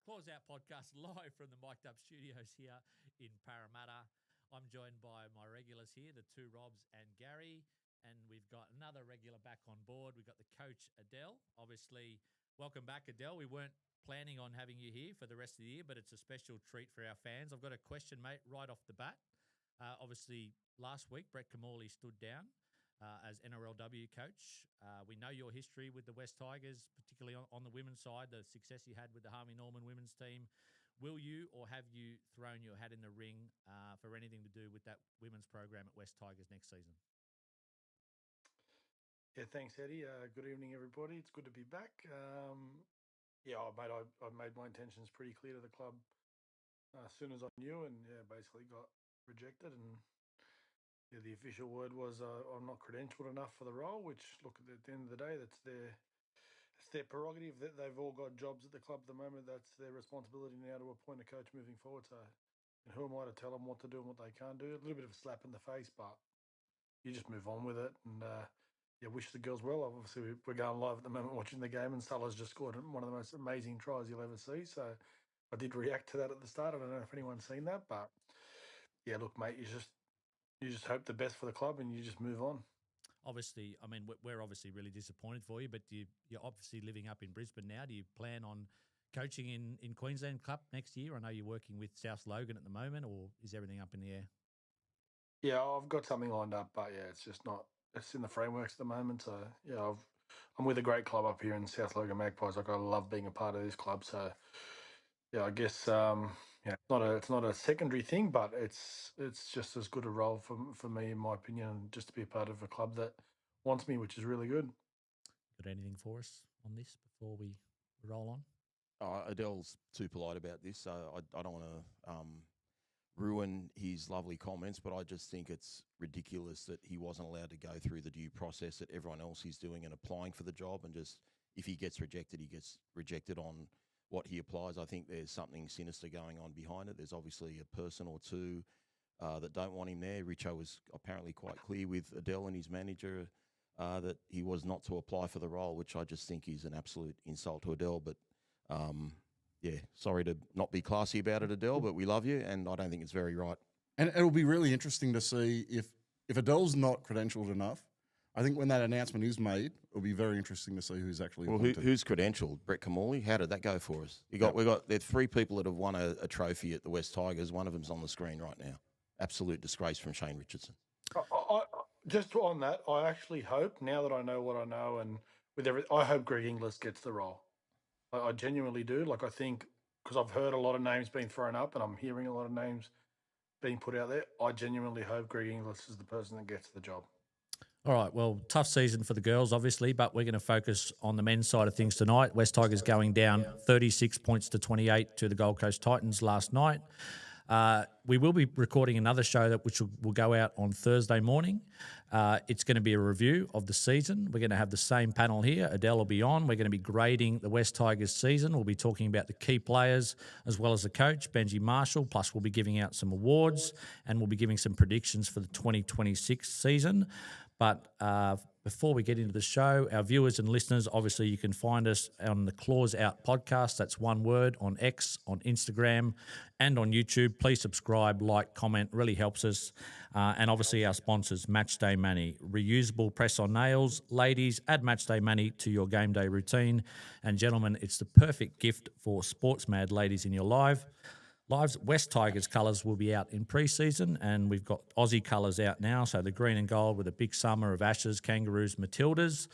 Close out podcast live from the Mic'dUp studios here in Parramatta. I'm joined by my regulars here, the two Robs and Gary, and we've got another regular back on board. We've got the coach, Adele. Obviously, welcome back, Adele. We weren't planning on having you here for the rest of the year, but it's a special treat for our fans. I've got a question, mate, right off the bat. Obviously, last week, Brett Camorley stood down as NRLW coach. We know your history with the West Tigers, particularly on the women's side, the success you had with the Harvey Norman women's team. Will you or have you thrown your hat in the ring for anything to do with that women's program at West Tigers next season? Yeah, thanks, Eddie. Good evening, everybody. It's good to be back. Mate, I made my intentions pretty clear to the club as soon as I knew, and basically got rejected. And the official word was I'm not credentialed enough for the role. Which, look, at the end of the day, it's their prerogative. That they've all got jobs at the club at the moment. That's their responsibility now to appoint a coach moving forward. So, and who am I to tell them what to do and what they can't do? A little bit of a slap in the face, but you just move on with it. And wish the girls well. Obviously, we're going live at the moment watching the game, and Salah's just scored one of the most amazing tries you'll ever see. So I did react to that at the start. I don't know if anyone's seen that, but yeah, look, mate, you just hope the best for the club and you just move on. Obviously, I mean, we're obviously really disappointed for you, but you're obviously living up in Brisbane now. Do you plan on coaching in Queensland Cup next year? I know you're working with South Logan at the moment, or is everything up in the air? Yeah, I've got something lined up, but yeah, it's just not. It's in the frameworks at the moment. So yeah, I'm with a great club up here in South Logan Magpies. Like I love being a part of this club. So yeah, I guess it's not a secondary thing, but it's just as good a role for me, in my opinion, just to be a part of a club that wants me, which is really good. Got anything for us on this before we roll on? Adele's too polite about this, so I don't want to ruin his lovely comments, but I just think it's ridiculous that he wasn't allowed to go through the due process that everyone else is doing and applying for the job, and just if he gets rejected on what he applies. I think there's something sinister going on behind it. There's obviously a person or two that don't want him there. Richo was apparently quite clear with Adele and his manager that he was not to apply for the role, which I just think is an absolute insult to Adele. But sorry to not be classy about it, Adele, but we love you, and I don't think it's very right. And it'll be really interesting to see if Adele's not credentialed enough. I think when that announcement is made, it'll be very interesting to see who's actually appointed. Who's credentialed? Brett Camorley? How did that go for us? There are three people that have won a trophy at the West Tigers. One of them's on the screen right now. Absolute disgrace from Shane Richardson. Just on that, I actually hope, now that I know what I know, and with I hope Greg Inglis gets the role. I genuinely do. Like, I think, because I've heard a lot of names being thrown up and I'm hearing a lot of names being put out there, I genuinely hope Greg Inglis is the person that gets the job. All right, well, tough season for the girls, obviously, but we're going to focus on the men's side of things tonight. West Tigers going down 36 points to 28 to the Gold Coast Titans last night. We will be recording another show which will go out on Thursday morning. It's going to be a review of the season. We're going to have the same panel here. Adele will be on. We're going to be grading the West Tigers season. We'll be talking about the key players as well as the coach, Benji Marshall. Plus, we'll be giving out some awards and we'll be giving some predictions for the 2026 season. But before we get into the show, our viewers and listeners, obviously you can find us on the Claws Out podcast. That's one word, on X, on Instagram, and on YouTube. Please subscribe, like, comment, really helps us. And obviously our sponsors, Matchday Money, reusable press-on nails. Ladies, add Matchday Money to your game day routine. And gentlemen, it's the perfect gift for sports mad ladies in your lives. West Tigers colours will be out in pre-season, and we've got Aussie colours out now, so the green and gold with a big summer of Ashes, Kangaroos, Matildas,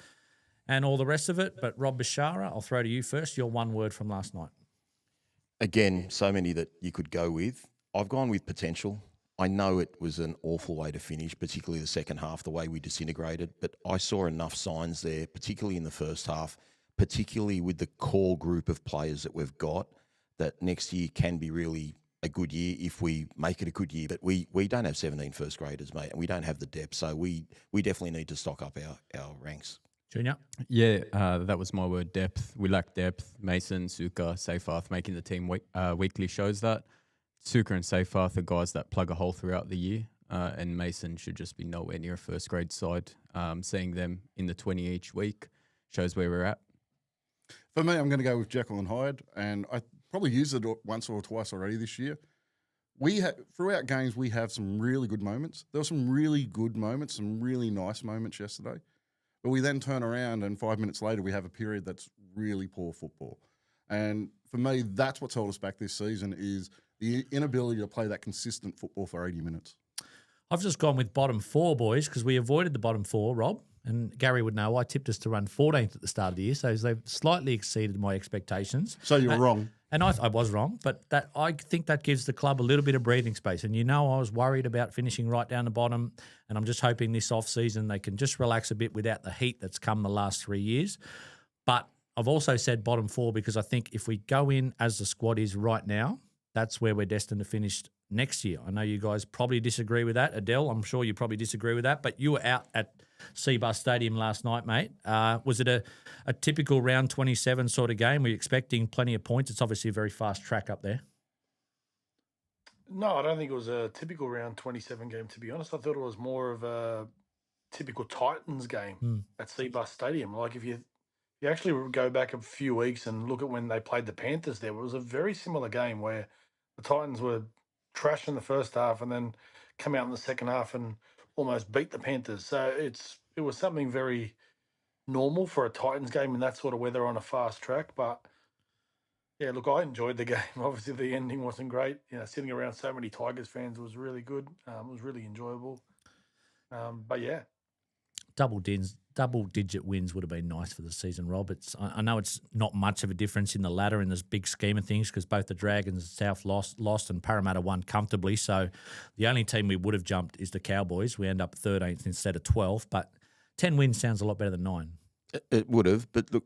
and all the rest of it. But Rob Bashara, I'll throw to you first. Your one word from last night. Again, so many that you could go with. I've gone with potential. I know it was an awful way to finish, particularly the second half, the way we disintegrated, but I saw enough signs there, particularly in the first half, particularly with the core group of players that we've got, that next year can be really a good year if we make it a good year. But we don't have 17 first graders, mate, and we don't have the depth. So we definitely need to stock up our ranks. Junior? Yeah, that was my word, depth. We lack depth. Mason, Suka, Seyfarth making the team weekly shows that. Suka and Seyfarth are guys that plug a hole throughout the year, and Mason should just be nowhere near a first grade side. Seeing them in the 20 each week shows where we're at. For me, I'm going to go with Jekyll and Hyde, and I probably used it once or twice already this year. Throughout games, we have some really good moments. There were some really good moments, some really nice moments yesterday. But we then turn around and 5 minutes later, we have a period that's really poor football. And for me, that's what's held us back this season is the inability to play that consistent football for 80 minutes. I've just gone with bottom four, boys, because we avoided the bottom four, Rob. And Gary would know I tipped us to run 14th at the start of the year, so they've slightly exceeded my expectations. So you were wrong. And I was wrong, but I think that gives the club a little bit of breathing space. And I was worried about finishing right down the bottom, and I'm just hoping this off-season they can just relax a bit without the heat that's come the last 3 years. But I've also said bottom four because I think if we go in as the squad is right now, that's where we're destined to finish next year. I know you guys probably disagree with that. Adele, I'm sure you probably disagree with that, but you were out at Seabus Stadium last night, mate. Was it a typical round 27 sort of game? Were you expecting plenty of points? It's obviously a very fast track up there. No, I don't think it was a typical round 27 game, to be honest. I thought it was more of a typical Titans game at Seabus Stadium. Like if you actually go back a few weeks and look at when they played the Panthers there, it was a very similar game where the Titans were trash in the first half and then come out in the second half and almost beat the Panthers. So it was something very normal for a Titans game in that sort of weather on a fast track. But yeah, look, I enjoyed the game. Obviously, the ending wasn't great. Sitting around so many Tigers fans was really good. It was really enjoyable. But yeah, double-digit wins would have been nice for the season, Rob. I know it's not much of a difference in the ladder in this big scheme of things because both the Dragons and South lost and Parramatta won comfortably. So the only team we would have jumped is the Cowboys. We end up 13th instead of 12th, but 10 wins sounds a lot better than 9. It would have, but look,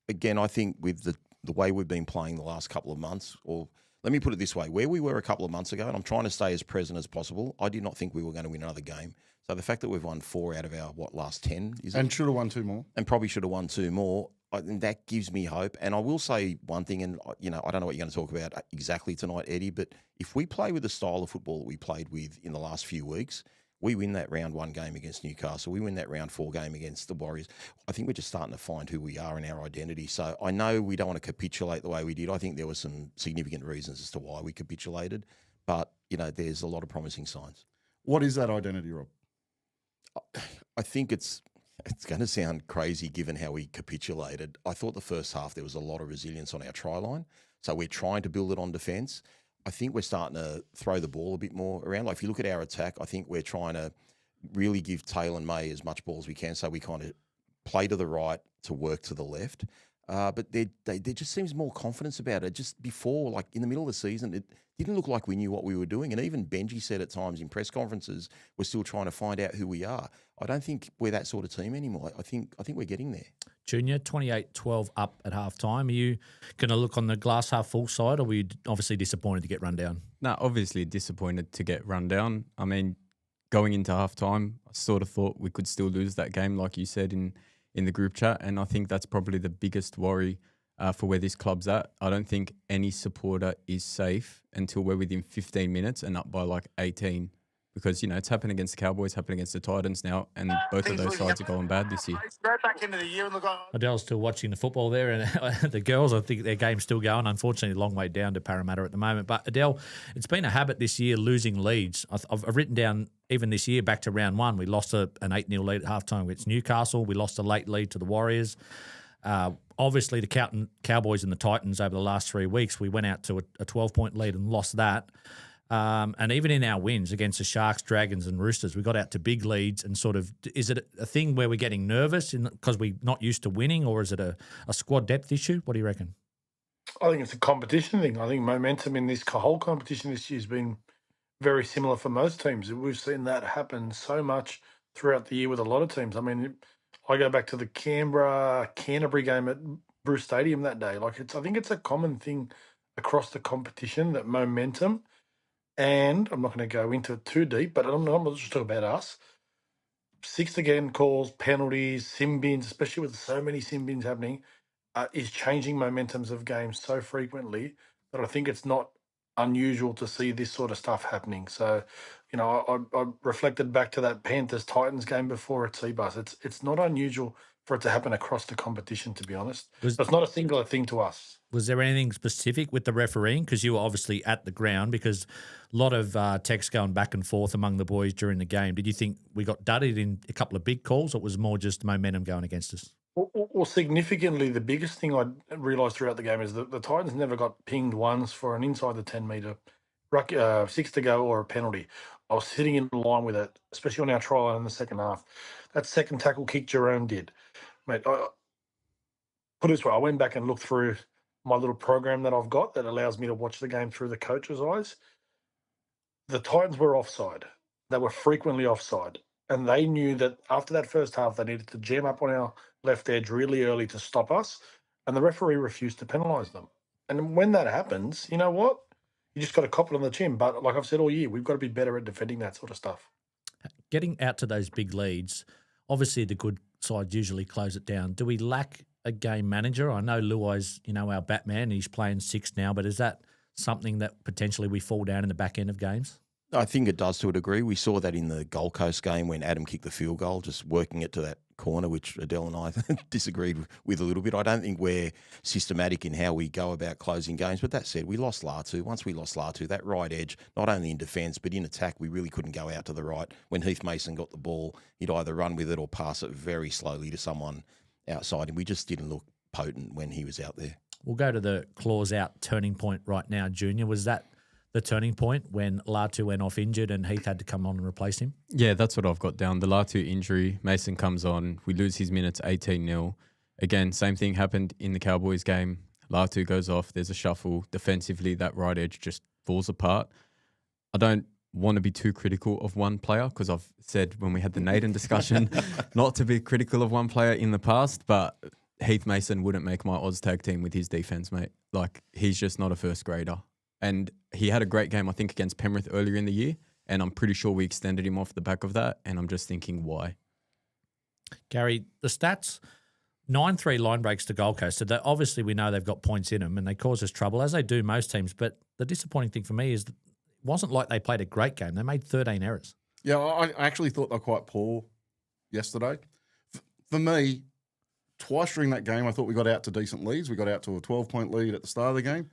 again, I think with the way we've been playing the last couple of months, or let me put it this way, where we were a couple of months ago, and I'm trying to stay as present as possible, I did not think we were going to win another game. So the fact that we've won 4 out of our, last 10 is and should have won 2 more. And probably should have won 2 more. And that gives me hope. And I will say one thing, and I don't know what you're going to talk about exactly tonight, Eddie, but if we play with the style of football that we played with in the last few weeks, we win that round 1 game against Newcastle. We win that round 4 game against the Warriors. I think we're just starting to find who we are and our identity. So I know we don't want to capitulate the way we did. I think there were some significant reasons as to why we capitulated. But, there's a lot of promising signs. What is that identity, Rob? I think it's going to sound crazy given how we capitulated. I thought the first half there was a lot of resilience on our try line. So we're trying to build it on defence. I think we're starting to throw the ball a bit more around. Like if you look at our attack, I think we're trying to really give Taylor and May as much ball as we can. So we kind of play to the right to work to the left. But there just seems more confidence about it. Just before, like in the middle of the season, it didn't look like we knew what we were doing. And even Benji said at times in press conferences, we're still trying to find out who we are. I don't think we're that sort of team anymore. I think we're getting there. Junior, 28-12 up at halftime. Are you going to look on the glass half full side, or were you obviously disappointed to get run down? No, obviously disappointed to get run down. I mean, going into halftime, I sort of thought we could still lose that game, like you said in the group chat. And I think that's probably the biggest worry for where this club's at. I don't think any supporter is safe until we're within 15 minutes and up by like 18. Because, it's happened against the Cowboys, happened against the Titans now, and both of those sides are going bad this year. Right back into the year and look. Adele's still watching the football there, and the girls, I think their game's still going. Unfortunately, a long way down to Parramatta at the moment. But Adele, it's been a habit this year losing leads. I've written down even this year back to round one, we lost an 8-0 lead at halftime against Newcastle. We lost a late lead to the Warriors. Obviously, the Cowboys and the Titans over the last 3 weeks, we went out to a 12-point lead and lost that. And even in our wins against the Sharks, Dragons and Roosters, we got out to big leads and sort of – is it a thing where we're getting nervous because we're not used to winning, or is it a squad depth issue? What do you reckon? I think it's a competition thing. I think momentum in this whole competition this year has been very similar for most teams. We've seen that happen so much throughout the year with a lot of teams. I mean, I go back to the Canterbury game at Bruce Stadium that day. I think it's a common thing across the competition, that momentum. And I'm not going to go into it too deep, but I'm not just talking about us. Sixth again calls, penalties, sin bins, especially with so many sin bins happening, is changing momentums of games so frequently that I think it's not unusual to see this sort of stuff happening. So, I reflected back to that Panthers-Titans game before at Seabus. It's not unusual for it to happen across the competition, to be honest. It's not a singular thing to us. Was there anything specific with the refereeing? Because you were obviously at the ground, because a lot of texts going back and forth among the boys during the game. Did you think we got dudded in a couple of big calls, or it was more just momentum going against us? Well, significantly, the biggest thing I realised throughout the game is that the Titans never got pinged once for an inside the 10-metre, 6 to go or a penalty. I was sitting in line with it, especially on our trial in the second half. That second tackle kick Jerome did. Mate, put it this way, I went back and looked through my little program that I've got that allows me to watch the game through the coach's eyes. The Titans were offside. They were frequently offside. And they knew that after that first half, they needed to jam up on our left edge really early to stop us. And the referee refused to penalise them. And when that happens, you know what? You just got to cop it on the chin. But like I've said all year, we've got to be better at defending that sort of stuff. Getting out to those big leads, obviously the good sides usually close it down. Do we lack a game manager? I know Luai's, our Batman, he's playing 6 now, but is that something that potentially we fall down in the back end of games? I think it does to a degree. We saw that in the Gold Coast game when Adam kicked the field goal, just working it to that corner, which Adele and I disagreed with a little bit. I don't think we're systematic in how we go about closing games. But that said, we lost Latu. Once we lost Latu, that right edge, not only in defence, but in attack, we really couldn't go out to the right. When Heath Mason got the ball, he'd either run with it or pass it very slowly to someone outside. And we just didn't look potent when he was out there. We'll go to the clause out turning point right now, Junior. Was that the turning point when Latu went off injured and Heath had to come on and replace him? Yeah, that's what I've got down. The Latu injury, Mason comes on, we lose his minutes 18-0. Again, same thing happened in the Cowboys game. Latu goes off, there's a shuffle. Defensively, that right edge just falls apart. I don't want to be too critical of one player, because I've said when we had the Naden discussion not to be critical of one player in the past, but Heath Mason wouldn't make my Oz tag team with his defense, mate. He's just not a first grader. And he had a great game, I think, against Penrith earlier in the year, and I'm pretty sure we extended him off the back of that, and I'm just thinking, why? Gary, the stats, 9-3 line breaks to Gold Coast. So obviously we know they've got points in them and they cause us trouble, as they do most teams. But the disappointing thing for me is it wasn't like they played a great game. They made 13 errors. Yeah, I actually thought they were quite poor yesterday. For me, twice during that game, I thought we got out to decent leads. We got out to a 12-point lead at the start of the game.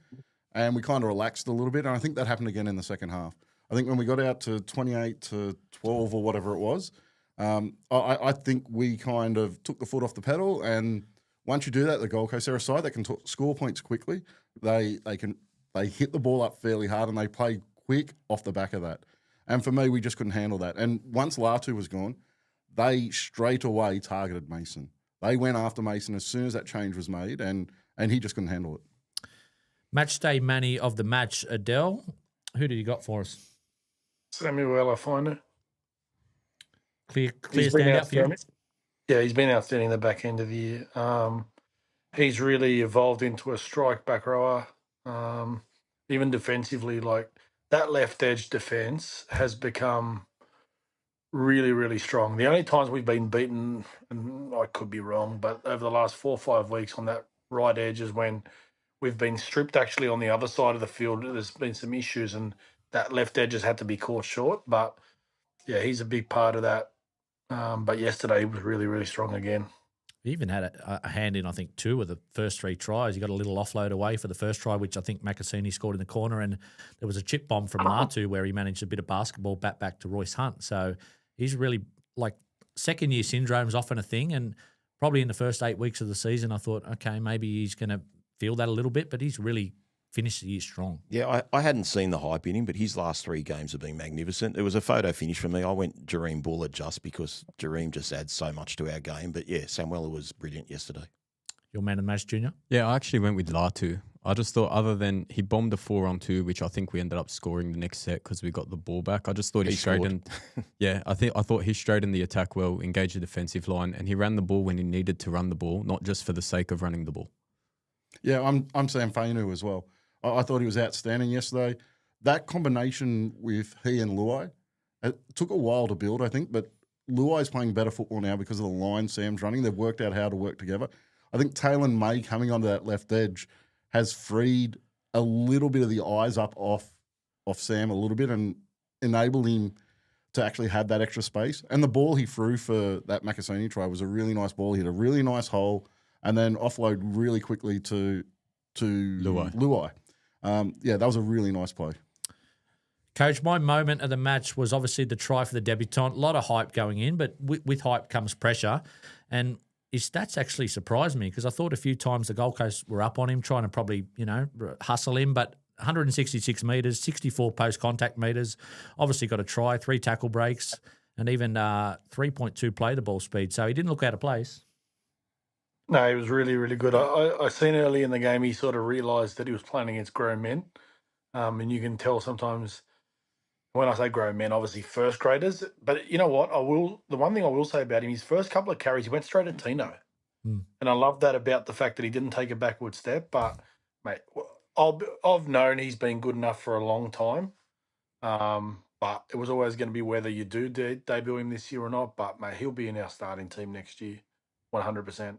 And we kind of relaxed a little bit, and I think that happened again in the second half. I think when we got out to 28-12 or whatever it was, I think we kind of took the foot off the pedal. And once you do that, the Gold Coast are a side that can score points quickly. They hit the ball up fairly hard, and they play quick off the back of that. And for me, we just couldn't handle that. And once Latu was gone, they straight away targeted Mason. They went after Mason as soon as that change was made, and he just couldn't handle it. Match day Manny of the match, Adele. Who did you got for us? Samuel Alafino. Clear He's been standout for you? outstanding. Yeah, he's been outstanding the back end of the year. He's really evolved into a strike back rower. Even defensively, like that left edge defense has become really, really strong. The only times we've been beaten, and I could be wrong, but over the last 4 or 5 weeks on that right edge is when we've been stripped actually on the other side of the field. There's been some issues, and that left edge has had to be caught short. But, yeah, he's a big part of that. But yesterday he was really, really strong again. He even had a hand in, I think, 2 of the first 3 tries. He got a little offload away for the first try, which I think Macassini scored in the corner, and there was a chip bomb from Latu where he managed a bit of basketball back to Royce Hunt. So he's really, like, second-year syndrome's often a thing, and probably in the first 8 weeks of the season I thought, okay, maybe he's going to feel that a little bit, but he's really finished the year strong. Yeah, I hadn't seen the hype in him, but his last 3 games have been magnificent. It was a photo finish for me. I went Jareem Buller just because Jareem just adds so much to our game. But, yeah, Samuela was brilliant yesterday. Your man of the match, Junior? Yeah, I actually went with Latu. I just thought other than he bombed a 4-on-2, which I think we ended up scoring the next set because we got the ball back. I just thought he straightened. Yeah, I thought he straightened the attack well, engaged the defensive line, and he ran the ball when he needed to run the ball, not just for the sake of running the ball. Yeah, I'm Sam Fainu as well. I thought he was outstanding yesterday. That combination with he and Luai, it took a while to build, I think, but Luai's playing better football now because of the line Sam's running. They've worked out how to work together. I think Taylor May coming onto that left edge has freed a little bit of the eyes up off Sam a little bit and enabled him to actually have that extra space. And the ball he threw for that Macassini try was a really nice ball. He hit a really nice hole and then offload really quickly to Luai. Yeah, that was a really nice play. Coach, my moment of the match was obviously the try for the debutant. A lot of hype going in, but with hype comes pressure. And his stats actually surprised me because I thought a few times the Gold Coast were up on him, trying to probably, hustle him. But 166 metres, 64 post-contact metres, obviously got a try, 3 tackle breaks, and even 3.2 play the ball speed. So he didn't look out of place. No, he was really, really good. I seen early in the game he sort of realised that he was playing against grown men. And you can tell sometimes when I say grown men, obviously first graders. But you know what? The one thing I will say about him, his first couple of carries, he went straight at Tino. And I love that about the fact that he didn't take a backward step. But, mate, I've known he's been good enough for a long time. But it was always going to be whether you do debut him this year or not. But, mate, he'll be in our starting team next year, 100%.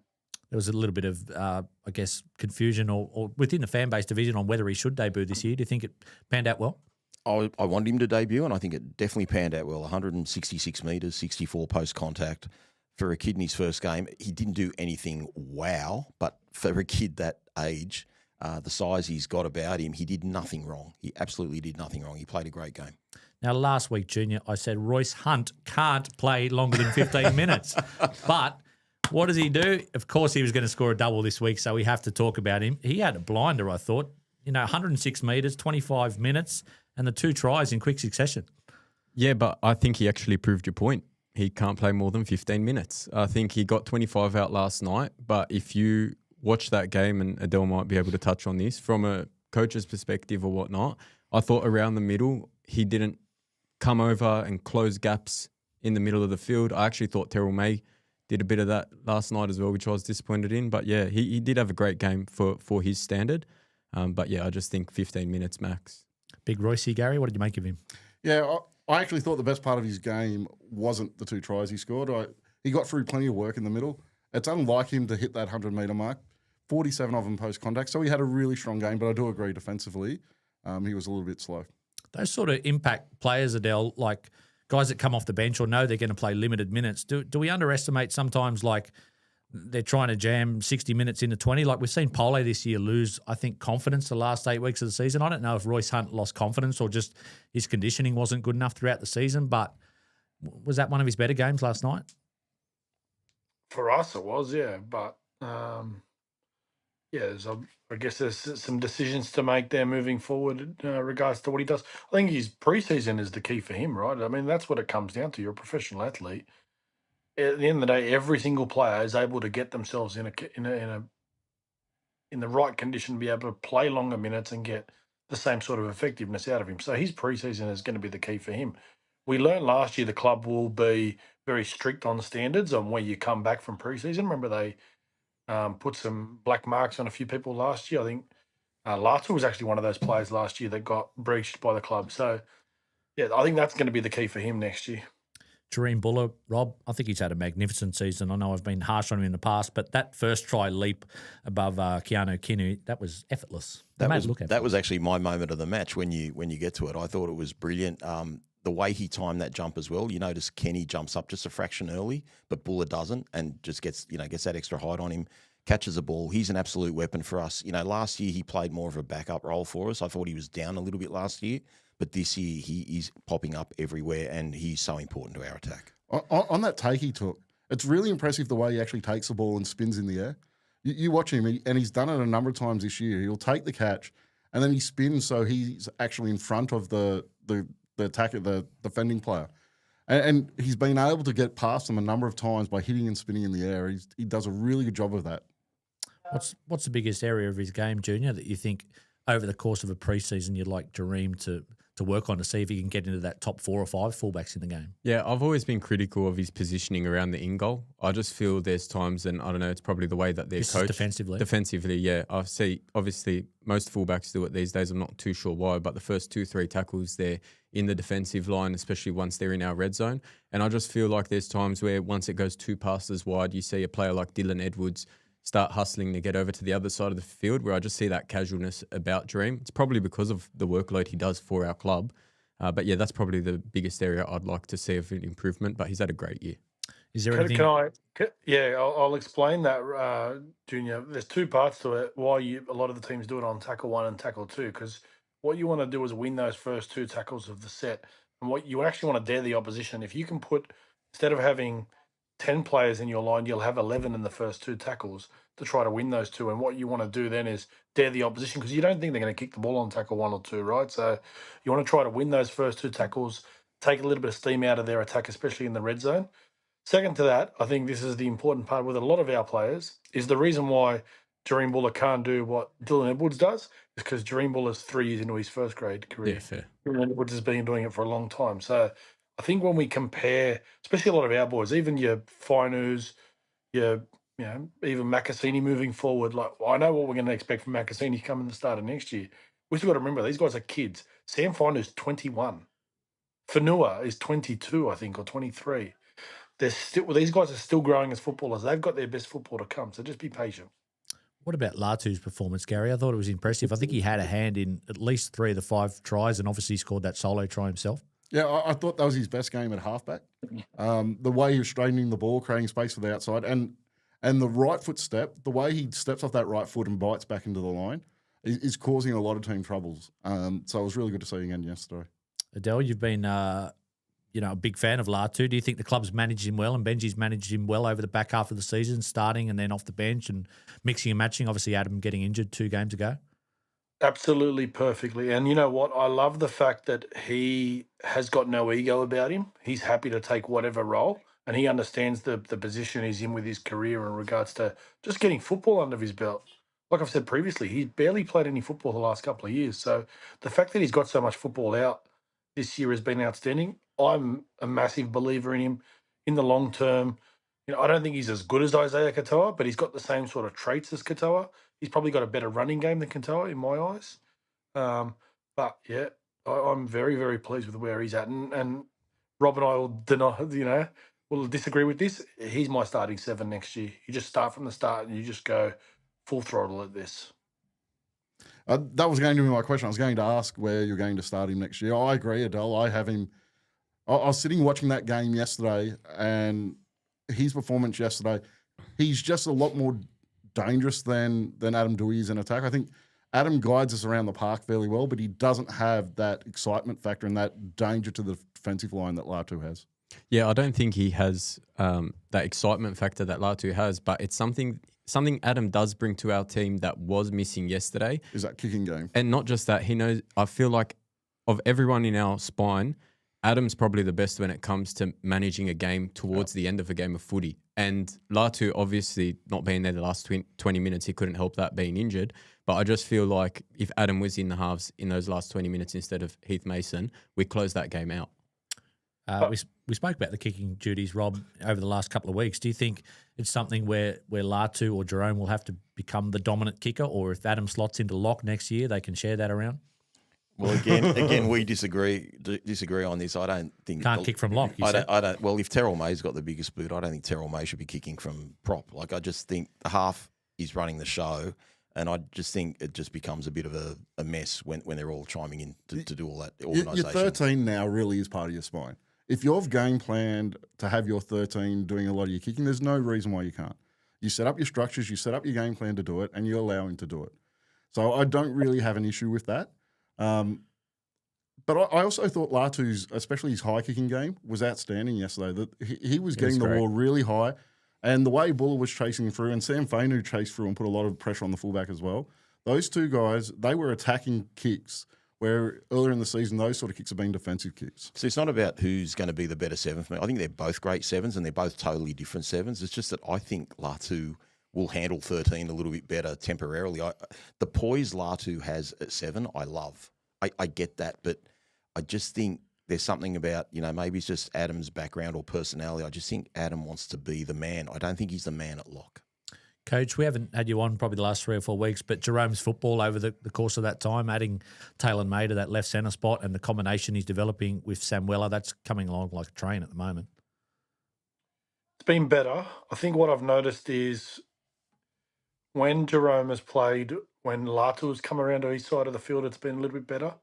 There was a little bit of, I guess, confusion or within the fan base division on whether he should debut this year. Do you think it panned out well? I wanted him to debut, and I think it definitely panned out well. 166 metres, 64 post-contact. For a kid in his first game, he didn't do anything wow, but for a kid that age, the size he's got about him, he did nothing wrong. He absolutely did nothing wrong. He played a great game. Now, last week, Junior, I said Royce Hunt can't play longer than 15 minutes. But what does he do? Of course, he was going to score a double this week, so we have to talk about him. He had a blinder, I thought. 106 metres, 25 minutes, and the 2 tries in quick succession. Yeah, but I think he actually proved your point. He can't play more than 15 minutes. I think he got 25 out last night, but if you watch that game, and Adele might be able to touch on this, from a coach's perspective or whatnot, I thought around the middle, he didn't come over and close gaps in the middle of the field. I actually thought Terrell May did a bit of that last night as well, which I was disappointed in. But, yeah, he did have a great game for his standard. But, yeah, I just think 15 minutes max. Big Royce, Gary, what did you make of him? Yeah, I actually thought the best part of his game wasn't the 2 tries he scored. He got through plenty of work in the middle. It's unlike him to hit that 100-metre mark. 47 of them post-contact. So he had a really strong game, but I do agree defensively, he was a little bit slow. Those sort of impact players, Adele, like guys that come off the bench or know they're going to play limited minutes, do we underestimate sometimes like they're trying to jam 60 minutes into 20? Like we've seen Pole this year lose, I think, confidence the last 8 weeks of the season. I don't know if Royce Hunt lost confidence or just his conditioning wasn't good enough throughout the season, but was that one of his better games last night? For us, it was, yeah. But, I guess there's some decisions to make there moving forward in regards to what he does. I think his preseason is the key for him, right? I mean, that's what it comes down to. You're a professional athlete. at the end of the day, every single player is able to get themselves in the right condition to be able to play longer minutes and get the same sort of effectiveness out of him. So his preseason is going to be the key for him. We learned last year the club will be very strict on standards on where you come back from preseason. Remember they put some black marks on a few people last year. I think Latu was actually one of those players last year that got breached by the club. So, yeah, I think that's going to be the key for him next year. Jareem Buller, Rob, I think he's had a magnificent season. I know I've been harsh on him in the past, but that first try leap above Keanu Kinu, that was effortless. That was actually my moment of the match when you get to it. I thought it was brilliant. The way he timed that jump as well. You notice Kenny jumps up just a fraction early, but Buller doesn't, and just gets that extra height on him, catches the ball. He's an absolute weapon for us. Last year he played more of a backup role for us. I thought he was down a little bit last year. But this year, he's popping up everywhere, and he's so important to our attack. On that take he took, it's really impressive the way he actually takes the ball and spins in the air. You watch him, and he's done it a number of times this year. He'll take the catch, and then he spins so he's actually in front of the attacker, the defending player. And he's been able to get past them a number of times by hitting and spinning in the air. He does a really good job of that. What's the biggest area of his game, Junior, that you think over the course of a preseason you'd like Jareem to work on to see if he can get into that top 4 or 5 fullbacks in the game? Yeah, I've always been critical of his positioning around the in goal. I just feel there's times, and I don't know, it's probably the way that they're coached. Defensively? Defensively, yeah. I see, obviously, most fullbacks do it these days. I'm not too sure why, but the first 2-3 tackles, they're in the defensive line, especially once they're in our red zone. And I just feel like there's times where once it goes 2 passes wide, you see a player like Dylan Edwards start hustling to get over to the other side of the field, where I just see that casualness about Dream. It's probably because of the workload he does for our club. But yeah, that's probably the biggest area I'd like to see of an improvement, but he's had a great year. Is there anything? I'll explain that, Junior. There's 2 parts to it. Why a lot of the teams do it on tackle 1 and tackle 2, because what you want to do is win those first 2 tackles of the set. And what you actually want to dare the opposition. If you can put, instead of having 10 players in your line, you'll have 11 in the first 2 tackles to try to win those 2. And what you want to do then is dare the opposition, because you don't think they're going to kick the ball on tackle 1 or 2, right? So you want to try to win those first 2 tackles, take a little bit of steam out of their attack, especially in the red zone. Second to that, I think this is the important part with a lot of our players, is the reason why Jareem Buller can't do what Dylan Edwards does is because Jareem Buller's 3 years into his first grade career. Yeah, fair. Dylan Edwards has been doing it for a long time. So I think when we compare, especially a lot of our boys, even your Finus, even Macassini moving forward, like I know what we're going to expect from Macassini coming the start of next year. We still got to remember these guys are kids. Sam Finus 21. Fanua is 22, I think, or 23. These guys are still growing as footballers. They've got their best football to come, so just be patient. What about Latu's performance, Gary? I thought it was impressive. I think he had a hand in at least 3 of the 5 tries, and obviously scored that solo try himself. Yeah, I thought that was his best game at halfback. The way he was straightening the ball, creating space for the outside, and the right foot step, the way he steps off that right foot and bites back into the line is causing a lot of team troubles. So it was really good to see again yesterday. Adele, you've been a big fan of Latu. Do you think the club's managed him well and Benji's managed him well over the back half of the season, starting and then off the bench and mixing and matching? Obviously, Adam getting injured 2 games ago. Absolutely perfectly. And you know what? I love the fact that he has got no ego about him. He's happy to take whatever role, and he understands the position he's in with his career in regards to just getting football under his belt. Like I've said previously, he's barely played any football the last couple of years. So the fact that he's got so much football out this year has been outstanding. I'm a massive believer in him in the long term. I don't think he's as good as Isaiah Katoa, but he's got the same sort of traits as Katoa. He's probably got a better running game than Katoa in my eyes. But yeah, I'm very, very pleased with where he's at. And Rob and I will disagree with this. He's my starting 7 next year. You just start from the start and you just go full throttle at this. That was going to be my question. I was going to ask where you're going to start him next year. I agree, Adele. I have him. I was sitting watching that game yesterday, and his performance yesterday, he's just a lot more dangerous than Adam Dewey is in attack. I think Adam guides us around the park fairly well, but he doesn't have that excitement factor and that danger to the defensive line that Latu has. Yeah, I don't think he has that excitement factor that Latu has, but it's something Adam does bring to our team that was missing yesterday. Is that kicking game. And not just that, he knows, I feel like of everyone in our spine, Adam's probably the best when it comes to managing a game towards the end of a game of footy. And Latu, obviously not being there the last 20 minutes, he couldn't help that being injured. But I just feel like if Adam was in the halves in those last 20 minutes instead of Heath Mason, we close that game out. We spoke about the kicking duties, Rob, over the last couple of weeks. Do you think it's something where Latu or Jerome will have to become the dominant kicker, or if Adam slots into lock next year, they can share that around? Well, again, we disagree on this. I don't think Can't kick from lock. I don't. Well, if Terrell May's got the biggest boot, I don't think Terrell May should be kicking from prop. Like, I just think the half is running the show, and I just think it just becomes a bit of a mess when they're all chiming in to do all that organisation. Your 13 now really is part of your spine. If you've game planned to have your 13 doing a lot of your kicking, there's no reason why you can't. You set up your structures, you set up your game plan to do it, and you allow him to do it. So I don't really have an issue with that. But I also thought Latu's, especially his high kicking game, was outstanding yesterday. That he was getting the ball really high, and the way Buller was chasing through, and Sam Fainu chased through and put a lot of pressure on the fullback as well. Those two guys, they were attacking kicks, where earlier in the season, those sort of kicks have been defensive kicks. So it's not about who's going to be the better seven for me. I think they're both great sevens, and they're both totally different sevens. It's just that I think Latu will handle 13 a little bit better temporarily. The poise Latu has at 7, I love. I get that, but I just think there's something about, maybe it's just Adam's background or personality. I just think Adam wants to be the man. I don't think he's the man at lock. Coach, we haven't had you on probably the last 3 or 4 weeks, but Jerome's football over the course of that time, adding Taylor May to that left centre spot and the combination he's developing with Samuela, that's coming along like a train at the moment. It's been better. I think what I've noticed is when Jerome has played, when Latu has come around to his side of the field, it's been a little bit better.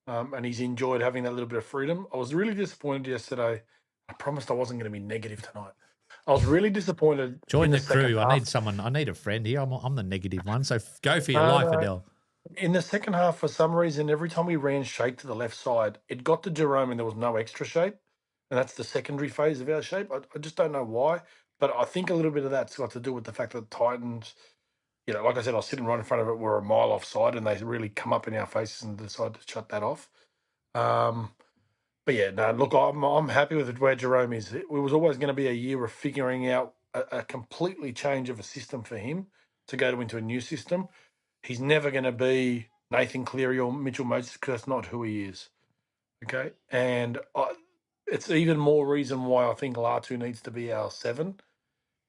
And he's enjoyed having that little bit of freedom. I was really disappointed yesterday. I promised I wasn't going to be negative tonight. I was really disappointed. Join the crew. I need a friend here. I'm the negative one. So go for your life, Adele. In the second half, for some reason, every time we ran shape to the left side, it got to Jerome and there was no extra shape. And that's the secondary phase of our shape. I just don't know why. But I think a little bit of that's got to do with the fact that the Titans, like I said, I was sitting right in front of it. We're a mile offside, and they really come up in our faces and decide to shut that off. But yeah, no, look, I'm happy with where Jerome is. It was always going to be a year of figuring out a completely change of a system for him to go into a new system. He's never going to be Nathan Cleary or Mitchell Moses because that's not who he is. Okay, and it's even more reason why I think Latu needs to be our 7.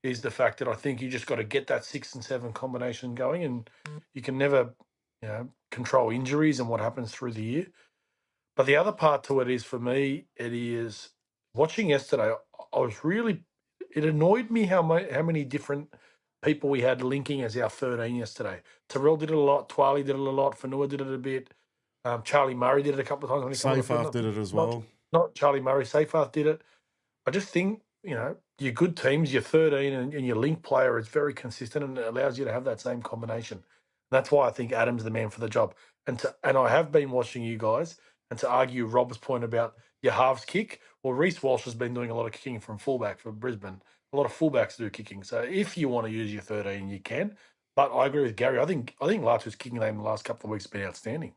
Is the fact that I think you just got to get that 6 and 7 combination going, and you can never, control injuries and what happens through the year. But the other part to it is, for me, it is watching yesterday. It annoyed me how many different people we had linking as our 13 yesterday. Terrell did it a lot. Twali did it a lot. Fanua did it a bit. Charlie Murray did it a couple of times. Seyfarth did it as well. Not Charlie Murray. Seyfarth did it. I just think, your good teams, your 13 and your link player is very consistent and it allows you to have that same combination. That's why I think Adam's the man for the job. And I have been watching you guys, and to argue Rob's point about your halves kick, well, Reece Walsh has been doing a lot of kicking from fullback for Brisbane. A lot of fullbacks do kicking. So if you want to use your 13, you can. But I agree with Gary. I think Latu's kicking game the last couple of weeks has been outstanding.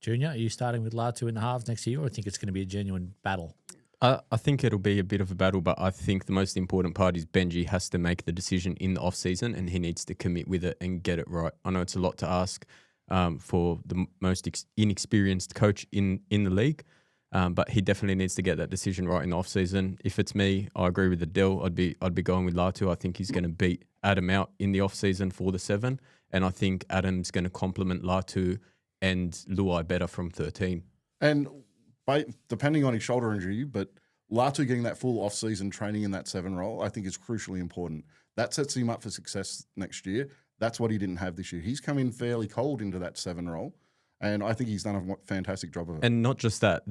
Junior, are you starting with Latu in the halves next year, or do you think it's going to be a genuine battle? I think it'll be a bit of a battle, but I think the most important part is Benji has to make the decision in the off-season and he needs to commit with it and get it right. I know it's a lot to ask for the most inexperienced coach in the league, but he definitely needs to get that decision right in the off-season. If it's me, I agree with Adele. I'd be going with Latu. I think he's going to beat Adam out in the off-season for the 7, and I think Adam's going to complement Latu and Luai better from 13. And depending on his shoulder injury, but Latu getting that full off-season training in that 7 role, I think is crucially important. That sets him up for success next year. That's what he didn't have this year. He's come in fairly cold into that 7 role, and I think he's done a fantastic job of it. And not just that,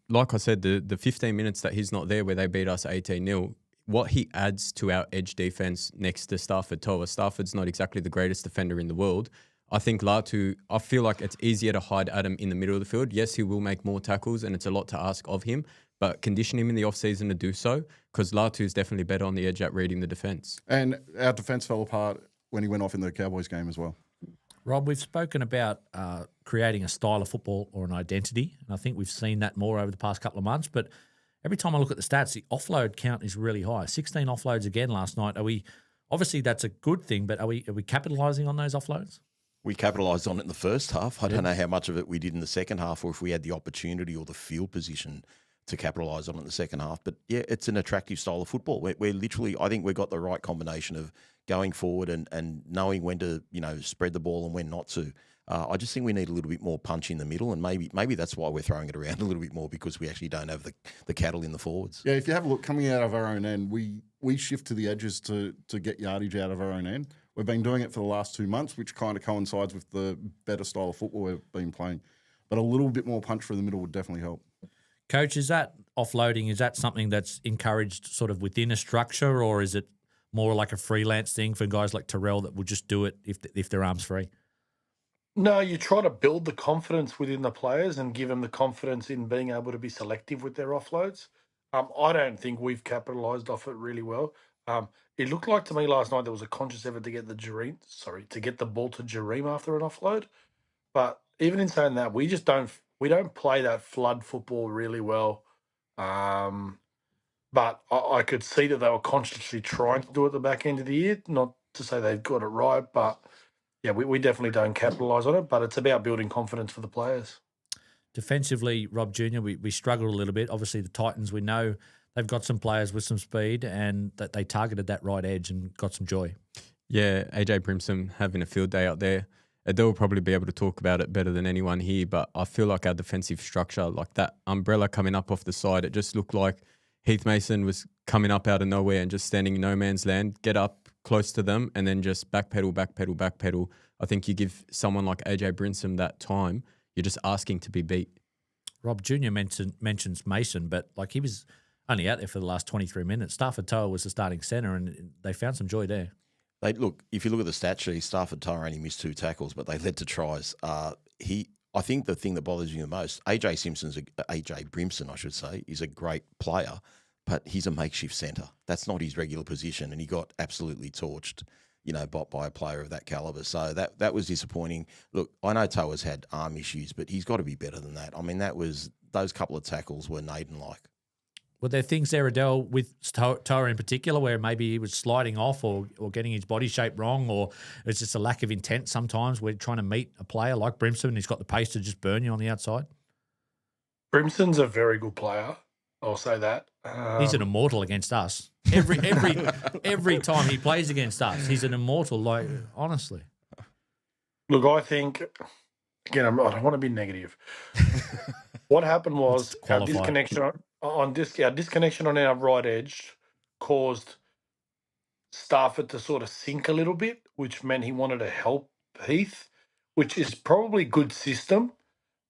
like I said, the 15 minutes that he's not there where they beat us 18-0, what he adds to our edge defense next to Stafford Toa. Stafford's not exactly the greatest defender in the world. I think Latu, I feel like it's easier to hide Adam in the middle of the field. Yes, he will make more tackles and it's a lot to ask of him, but condition him in the off-season to do so because Latu is definitely better on the edge at reading the defence. And our defence fell apart when he went off in the Cowboys game as well. Rob, we've spoken about creating a style of football or an identity, and I think we've seen that more over the past couple of months. But every time I look at the stats, the offload count is really high. 16 offloads again last night. Obviously that's a good thing, but are we capitalising on those offloads? We capitalised on it in the first half. I don't know how much of it we did in the second half, or if we had the opportunity or the field position to capitalise on it in the second half. But yeah, it's an attractive style of football. We're literally, I think we've got the right combination of going forward and knowing when to, spread the ball and when not to. I just think we need a little bit more punch in the middle, and maybe that's why we're throwing it around a little bit more, because we actually don't have the cattle in the forwards. Yeah, if you have a look, coming out of our own end, we shift to the edges to get yardage out of our own end. We've been doing it for the last 2 months, which kind of coincides with the better style of football we've been playing. But a little bit more punch through the middle would definitely help. Coach, is that offloading, is that something that's encouraged sort of within a structure, or is it more like a freelance thing for guys like Terrell that will just do it if their arm's free? No, you try to build the confidence within the players and give them the confidence in being able to be selective with their offloads. I don't think we've capitalised off it really well. It looked like to me last night there was a conscious effort to get the ball to Jareem after an offload. But even in saying that, we don't play that flood football really well. But I could see that they were consciously trying to do it at the back end of the year. Not to say they've got it right, but yeah, we definitely don't capitalise on it. But it's about building confidence for the players. Defensively, Rob Jr., we struggled a little bit. Obviously, the Titans, we know they've got some players with some speed, and that they targeted that right edge and got some joy. Yeah, AJ Brimson having a field day out there. Adele will probably be able to talk about it better than anyone here, but I feel like our defensive structure, like that umbrella coming up off the side, it just looked like Heath Mason was coming up out of nowhere and just standing in no man's land, get up close to them, and then just backpedal. I think you give someone like AJ Brimson that time, you're just asking to be beat. Rob Jr. mentions Mason, but like he was only out there for the last 23 minutes. Stafford Toa was the starting centre, and they found some joy there. If you look at the stat sheet, Stafford Toa only missed 2 tackles, but they led to tries. I think the thing that bothers me the most, AJ Brimson, I should say, is a great player, but he's a makeshift centre. That's not his regular position, and he got absolutely torched, by a player of that calibre. So that was disappointing. Look, I know Toa's had arm issues, but he's got to be better than that. I mean, those couple of tackles were Naden-like. Were there things there, Adele, with Toa in particular, where maybe he was sliding off or getting his body shape wrong, or it's just a lack of intent sometimes? We're trying to meet a player like Brimson, and he's got the pace to just burn you on the outside. Brimson's a very good player. I'll say that. He's an immortal against us. Every time he plays against us, he's an immortal. Like, honestly. Look, I think again, I don't want to be negative. What happened was our disconnection on our right edge caused Stafford to sort of sink a little bit, which meant he wanted to help Heath, which is probably good system.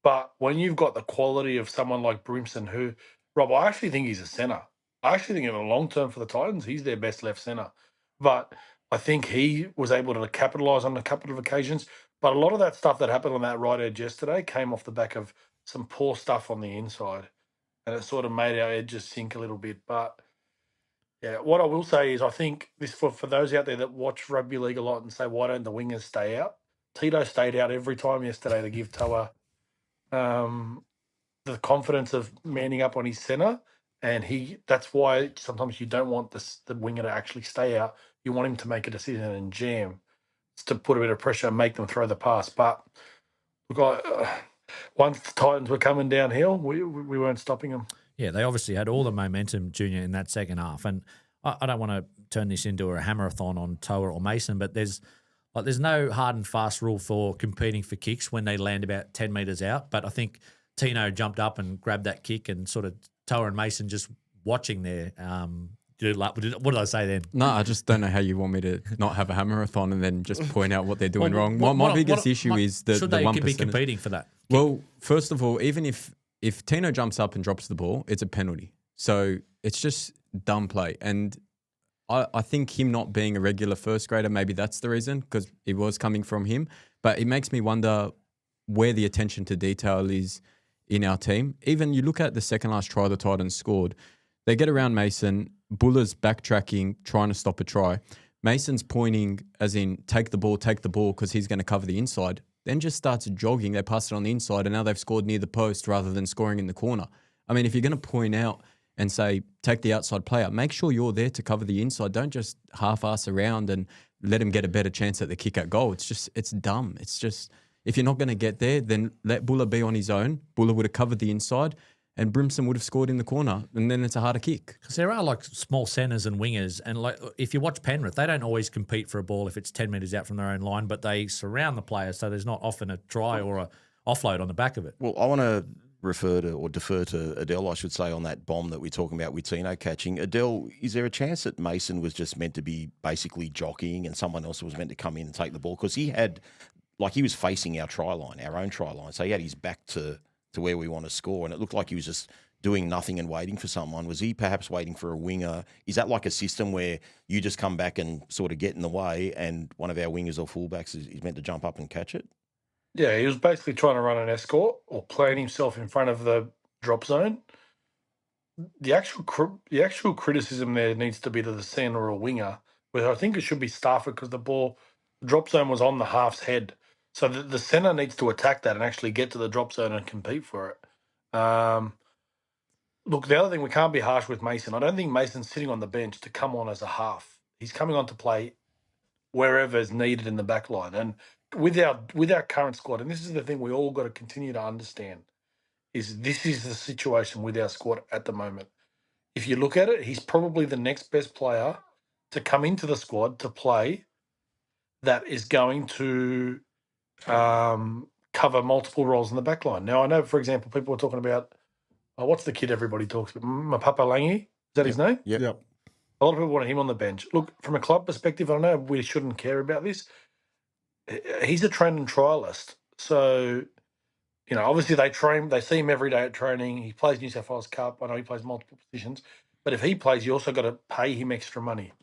But when you've got the quality of someone like Brimson, who, Rob, I actually think he's a centre. I actually think in the long term for the Titans, he's their best left centre. But I think he was able to capitalise on a couple of occasions. But a lot of that stuff that happened on that right edge yesterday came off the back of some poor stuff on the inside. And it sort of made our edges sink a little bit. But, yeah, what I will say is I think this for those out there that watch rugby league a lot and say, why don't the wingers stay out? Tito stayed out every time yesterday to give Toa the confidence of manning up on his centre. And that's why sometimes you don't want the winger to actually stay out. You want him to make a decision and jam. It's to put a bit of pressure and make them throw the pass. But look, once the Titans were coming downhill, we weren't stopping them. Yeah, they obviously had all the momentum, Junior, in that second half. And I don't want to turn this into a hammer-a-thon on Toa or Mason, but there's no hard and fast rule for competing for kicks when they land about 10 metres out. But I think Tino jumped up and grabbed that kick, and sort of Toa and Mason just watching there. What did I say then? No, I just don't know how you want me to not have a hammer-a-thon and then just point out what they're doing wrong. My biggest issue is the 1%. Should they be competing for that? Well, first of all, even if Tino jumps up and drops the ball, it's a penalty. So it's just dumb play. And I think him not being a regular first grader, maybe that's the reason, because it was coming from him. But it makes me wonder where the attention to detail is in our team. Even you look at the second last try the Titans scored, they get around Mason, Buller's backtracking, trying to stop a try. Mason's pointing as in take the ball because he's going to cover the inside. Then just starts jogging. They pass it on the inside and now they've scored near the post rather than scoring in the corner. I mean, if you're going to point out and say, take the outside player, make sure you're there to cover the inside. Don't just half-ass around and let him get a better chance at the kick at goal. It's dumb. It's just, if you're not going to get there, then let Buller be on his own. Buller would have covered the inside and Brimson would have scored in the corner, and then it's a harder kick. Because there are like small centres and wingers, and like if you watch Penrith, they don't always compete for a ball if it's 10 metres out from their own line, but they surround the player, so there's not often a try or a offload on the back of it. Well, I want to defer to Adele, I should say, on that bomb that we're talking about with Tino catching. Adele, is there a chance that Mason was just meant to be basically jockeying and someone else was meant to come in and take the ball? Because he was facing our try line, our own try line, so he had his back to where we want to score, and it looked like he was just doing nothing and waiting for someone. Was he perhaps waiting for a winger? Is that like a system where you just come back and sort of get in the way and one of our wingers or fullbacks is meant to jump up and catch it? Yeah, he was basically trying to run an escort or plant himself in front of the drop zone. The actual criticism there needs to be to the centre or a winger, where I think it should be Stafford because the drop zone was on the half's head. So the centre needs to attack that and actually get to the drop zone and compete for it. Look, the other thing, we can't be harsh with Mason. I don't think Mason's sitting on the bench to come on as a half. He's coming on to play wherever is needed in the back line. And with our current squad, and this is the thing we all got to continue to understand, is this is the situation with our squad at the moment. If you look at it, he's probably the next best player to come into the squad to play that is going to cover multiple roles in the back line. Now, I know, for example, people were talking about, what's the kid everybody talks about? Mapapa Langi? Is that his name? Yep. A lot of people wanted him on the bench. Look, from a club perspective, I know we shouldn't care about this. He's a train and trialist. So, obviously they see him every day at training. He plays New South Wales Cup. I know he plays multiple positions. But if he plays, you also got to pay him extra money,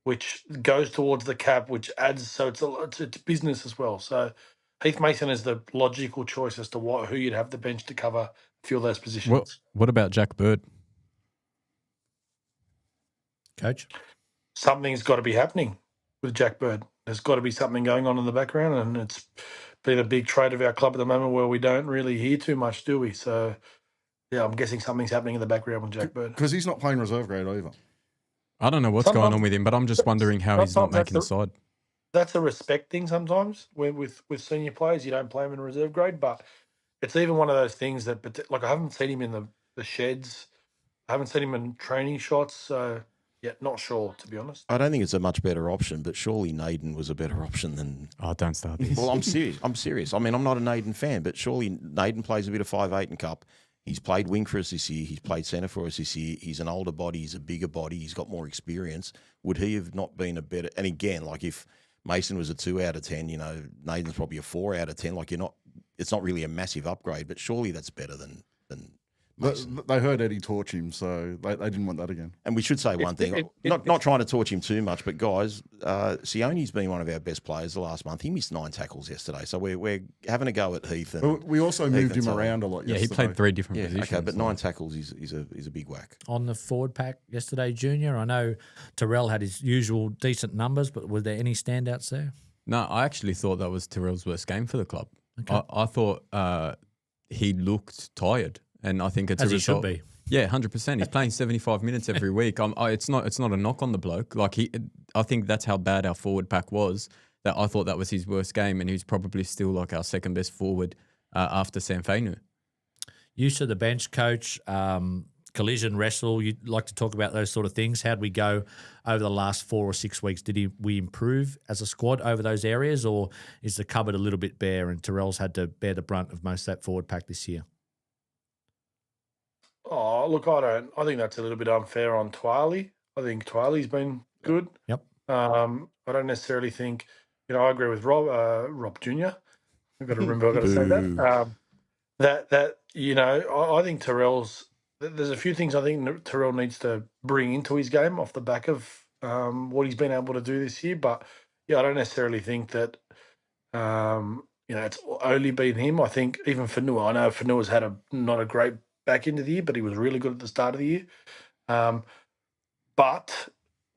which goes towards the cap, which adds, so it's business as well. So Heath Mason is the logical choice as to who you'd have the bench to cover a few of those positions. What about Jack Bird? Coach? Something's got to be happening with Jack Bird. There's got to be something going on in the background, and it's been a big trait of our club at the moment where we don't really hear too much, do we? So, yeah, I'm guessing something's happening in the background with Jack Bird. Because he's not playing reserve grade either. I don't know what's going on with him, but I'm just wondering how he's not making the side. That's a respect thing sometimes. With senior players, you don't play them in reserve grade, but it's even one of those things that, like, I haven't seen him in the sheds. I haven't seen him in training shots, so, yeah, not sure, to be honest. I don't think it's a much better option, but surely Naden was a better option than... Oh, don't start this. Well, I'm serious. I mean, I'm not a Naden fan, but surely Naden plays a bit of 5'8" in Cup. He's played wing for us this year. He's played centre for us this year. He's an older body. He's a bigger body. He's got more experience. Would he have not been a better... And again, like if Mason was a 2 out of 10, Naden's probably a 4 out of 10. Like it's not really a massive upgrade, but surely that's better than Mason. They heard Eddie torch him, so they didn't want that again. And we should say one thing, not trying to torch him too much, but guys, Sione's been one of our best players the last month. He missed 9 tackles yesterday, so we're having a go at Heath. And we also moved him around a lot yesterday. Yeah, he played 3 different positions. Okay, but 9 tackles is a big whack. On the forward pack yesterday, Junior, I know Terrell had his usual decent numbers, but were there any standouts there? No, I actually thought that was Terrell's worst game for the club. Okay. I thought he looked tired, and I think it's As a he should result. be. Yeah, 100%. He's playing 75 minutes every week. It's not a knock on the bloke. Like I think that's how bad our forward pack was. That I thought that was his worst game, and he's probably still like our second best forward after Samfenu. Use of the bench, coach. Collision, wrestle. You'd like to talk about those sort of things. How'd we go over the last 4 or 6 weeks? We improve as a squad over those areas, or is the cupboard a little bit bare and Terrell's had to bear the brunt of most of that forward pack this year? Oh, look, I think that's a little bit unfair on Twiley. I think Twiley's been good. Yep. I don't necessarily think, I agree with Rob Jr. I've got to remember, I've got to say that. I think there's a few things I think Terrell needs to bring into his game off the back of what he's been able to do this year. But, yeah, I don't necessarily think that, it's only been him. I think even Fanua, I know Fanua's had not a great back end of the year, but he was really good at the start of the year. But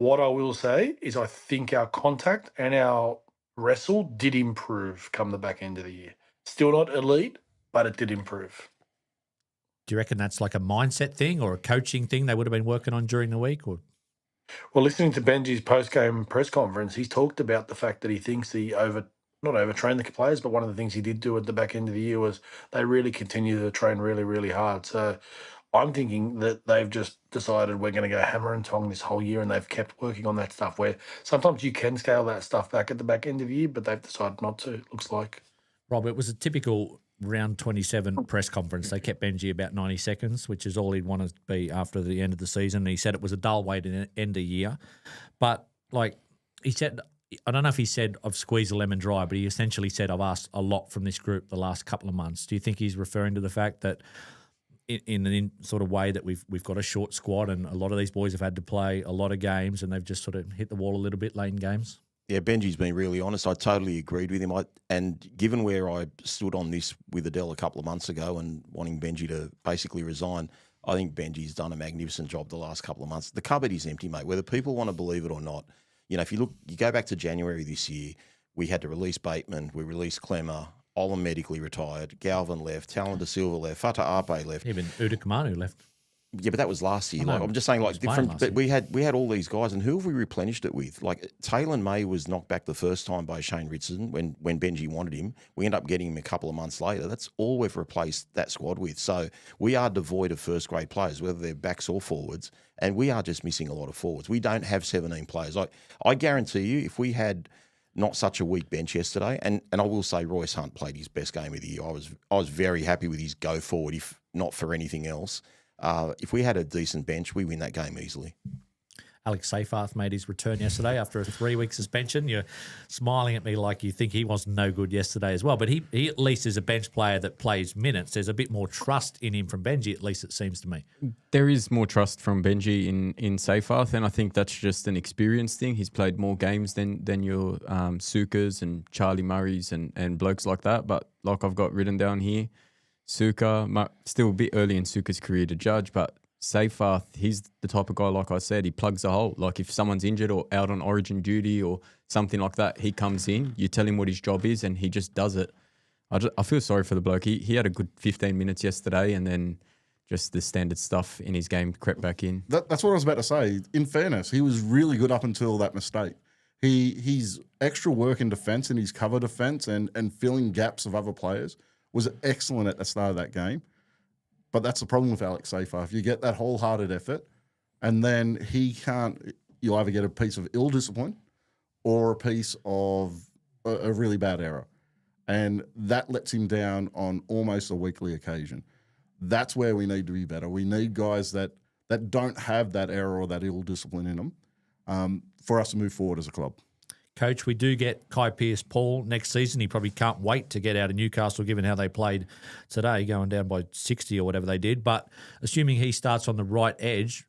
What I will say is I think our contact and our wrestle did improve come the back end of the year. Still not elite, but it did improve. Do you reckon that's like a mindset thing or a coaching thing they would have been working on during the week? Or Well, listening to Benji's post-game press conference, he's talked about the fact that he thinks he not overtrained the players, but one of the things he did do at the back end of the year was they really continue to train really, really hard. So I'm thinking that they've just decided we're going to go hammer and tong this whole year, and they've kept working on that stuff where sometimes you can scale that stuff back at the back end of the year, but they've decided not to, it looks like. Rob, it was a typical round 27 press conference. They kept Benji about 90 seconds, which is all he'd want to be after the end of the season. And he said it was a dull way to end a year. But, like, he said, I don't know if he said I've squeezed a lemon dry, but he essentially said I've asked a lot from this group the last couple of months. Do you think he's referring to the fact that in an sort of way that we've got a short squad and a lot of these boys have had to play a lot of games and they've just sort of hit the wall a little bit late in games? Yeah, Benji's been really honest. I totally agreed with him. And given where I stood on this with Adele a couple of months ago and wanting Benji to basically resign, I think Benji's done a magnificent job the last couple of months. The cupboard is empty, mate, whether people want to believe it or not. You know, if you go back to January this year, we had to release Bateman, we released Clemmer, Olam medically retired, Galvin left, Talon De Silva left, Fata Ape left. Even Uda Kamanu left. Yeah, but that was last year. Like, I'm just saying, like different. But we had all these guys, and who have we replenished it with? Like Taylor May was knocked back the first time by Shane Richardson when Benji wanted him. We end up getting him a couple of months later. That's all we've replaced that squad with. So we are devoid of first grade players, whether they're backs or forwards, and we are just missing a lot of forwards. We don't have 17 players. I guarantee you, if we had not such a weak bench yesterday, and I will say Royce Hunt played his best game of the year. I was very happy with his go forward, if not for anything else. If we had a decent bench, we win that game easily. Alex Seyfarth made his return yesterday after a 3-week suspension. You're smiling at me like you think he was no good yesterday as well. But he at least is a bench player that plays minutes. There's a bit more trust in him from Benji, at least it seems to me. There is more trust from Benji in Seyfarth, and I think that's just an experience thing. He's played more games than your Sukas and Charlie Murrays and blokes like that. But like I've got written down here, Suka, still a bit early in Suka's career to judge, but Seyfarth, he's the type of guy, like I said, he plugs a hole. Like if someone's injured or out on origin duty or something like that, he comes in, you tell him what his job is and he just does it. I feel sorry for the bloke. He had a good 15 minutes yesterday and then just the standard stuff in his game crept back in. That's what I was about to say. In fairness, he was really good up until that mistake. He's extra work in defence and his cover defence and filling gaps of other players was excellent at the start of that game. But that's the problem with Alex Seyfarth. You get that wholehearted effort, and then you'll either get a piece of ill discipline or a piece of a really bad error. And that lets him down on almost a weekly occasion. That's where we need to be better. We need guys that don't have that error or that ill discipline in them for us to move forward as a club. Coach, we do get Kai Pearce-Paul next season. He probably can't wait to get out of Newcastle given how they played today, going down by 60 or whatever they did. But assuming he starts on the right edge,